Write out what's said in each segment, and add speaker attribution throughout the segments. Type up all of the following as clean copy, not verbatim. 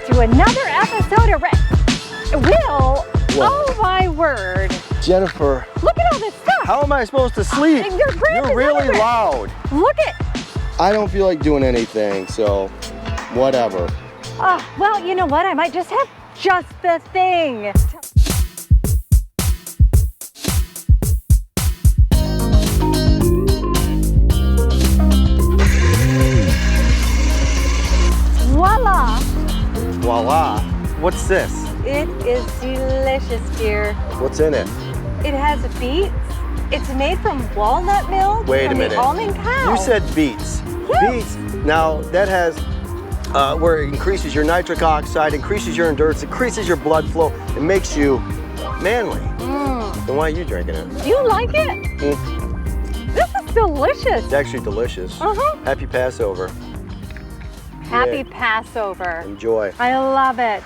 Speaker 1: to another episode of Will.
Speaker 2: What?
Speaker 1: Oh my word.
Speaker 2: Jennifer.
Speaker 1: Look at all this stuff.
Speaker 2: How am I supposed to sleep? You're really loud.
Speaker 1: Look at.
Speaker 2: I don't feel like doing anything, so whatever.
Speaker 1: Well, you know what? I might just have just the thing. Voila.
Speaker 2: Voila. What's this?
Speaker 1: It is delicious, dear.
Speaker 2: What's in it?
Speaker 1: It has beets. It's made from walnut milk.
Speaker 2: Wait a
Speaker 1: from
Speaker 2: minute.
Speaker 1: The almond cow.
Speaker 2: You said beets.
Speaker 1: Yes.
Speaker 2: Beets. Now that has where it increases your nitric oxide, increases your endurance, increases your blood flow, it makes you manly. Then why are you drinking it?
Speaker 1: Do you like it? This is delicious.
Speaker 2: It's actually delicious. Happy Passover.
Speaker 1: Happy
Speaker 2: Yeah.
Speaker 1: Passover.
Speaker 2: Enjoy.
Speaker 1: I love it.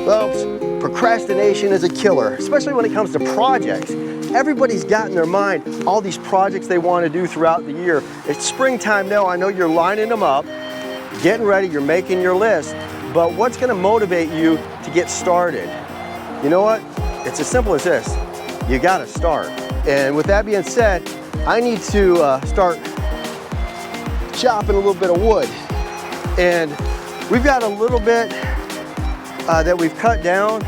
Speaker 2: Folks, procrastination is a killer, especially when it comes to projects. Everybody's got in their mind all these projects they want to do throughout the year. It's springtime now. I know you're lining them up, getting ready, you're making your list, but what's going to motivate you to get started? You know what? It's as simple as this. You got to start. And with that being said, I need to start chopping a little bit of wood. And we've got a little bit that we've cut down.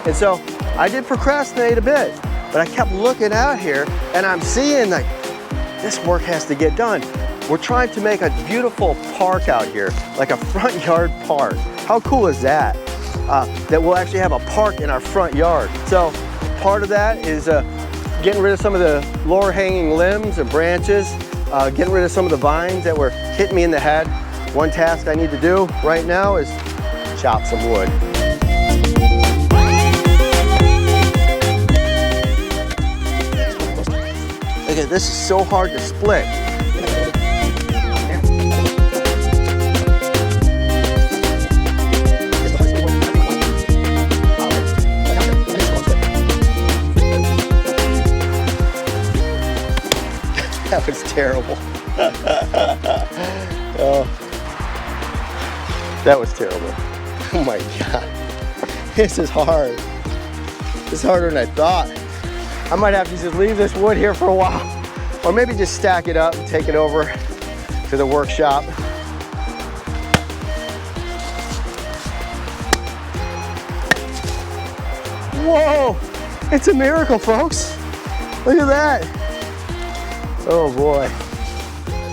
Speaker 2: And so I did procrastinate a bit, but I kept looking out here and I'm seeing like this work has to get done. We're trying to make a beautiful park out here, like a front yard park. How cool is that? That we'll actually have a park in our front yard. So part of that is getting rid of some of the lower hanging limbs and branches, getting rid of some of the vines that were hitting me in the head. One task I need to do right now is chop some wood. Okay, this is so hard to split. That was terrible. Oh. That was terrible. Oh my God. This is hard. It's harder than I thought. I might have to just leave this wood here for a while, or maybe just stack it up and take it over to the workshop. Whoa, it's a miracle, folks. Look at that. Oh boy.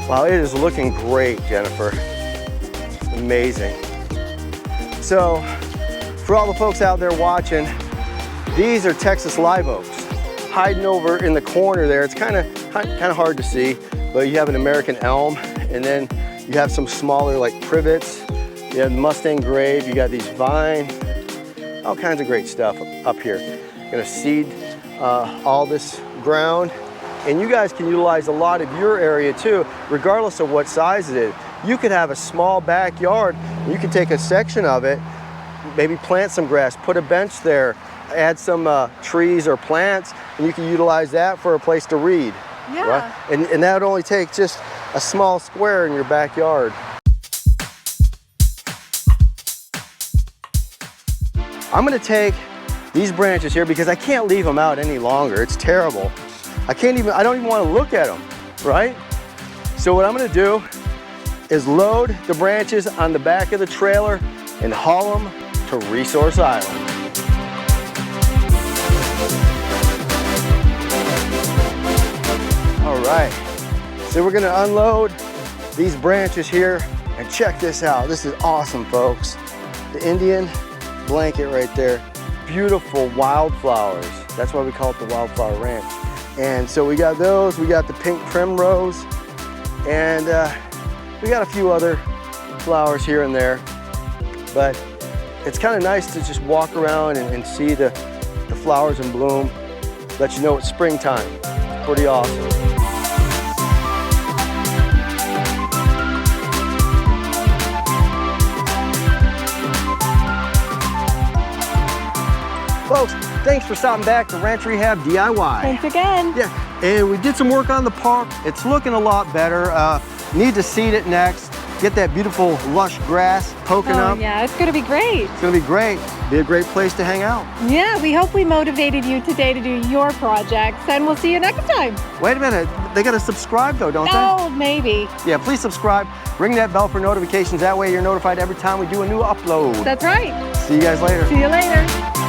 Speaker 2: Wow, it is looking great, Jennifer. Amazing. So, for all the folks out there watching, these are Texas live oaks. Hiding over in the corner there, it's kind of hard to see, but you have an American elm, and then you have some smaller like privets. You have Mustang grave. You got these vine, all kinds of great stuff up here. You're gonna seed all this ground. And you guys can utilize a lot of your area too, regardless of what size it is. You could have a small backyard, you could take a section of it, maybe plant some grass, put a bench there, add some trees or plants, and you can utilize that for a place to read.
Speaker 1: Yeah.
Speaker 2: Right? And that would only take just a small square in your backyard. I'm gonna take these branches here because I can't leave them out any longer. It's terrible. I don't even want to look at them, right? So what I'm gonna do is load the branches on the back of the trailer and haul them to Resource Island. All right, so we're gonna unload these branches here and check this out. This is awesome, folks. The Indian blanket right there. Beautiful wildflowers. That's why we call it the Wildflower Ranch. And so we got those, we got the pink primrose, and we got a few other flowers here and there. But it's kind of nice to just walk around and see the flowers in bloom. Let you know it's springtime. It's pretty awesome. Folks, thanks for stopping back to Ranch Rehab DIY.
Speaker 1: Thanks again.
Speaker 2: Yeah, and we did some work on the park. It's looking a lot better. Need to seed it next. get that beautiful lush grass poking up.
Speaker 1: Yeah, it's gonna be great.
Speaker 2: It's gonna be great. Be a great place to hang out.
Speaker 1: Yeah, we hope we motivated you today to do your projects, and we'll see you next time.
Speaker 2: Wait a minute, they gotta subscribe though, don't
Speaker 1: Oh, maybe.
Speaker 2: they? Yeah, please subscribe. Ring that bell for notifications. That way you're notified every time we do a new upload.
Speaker 1: That's right.
Speaker 2: See you guys later.
Speaker 1: See you later.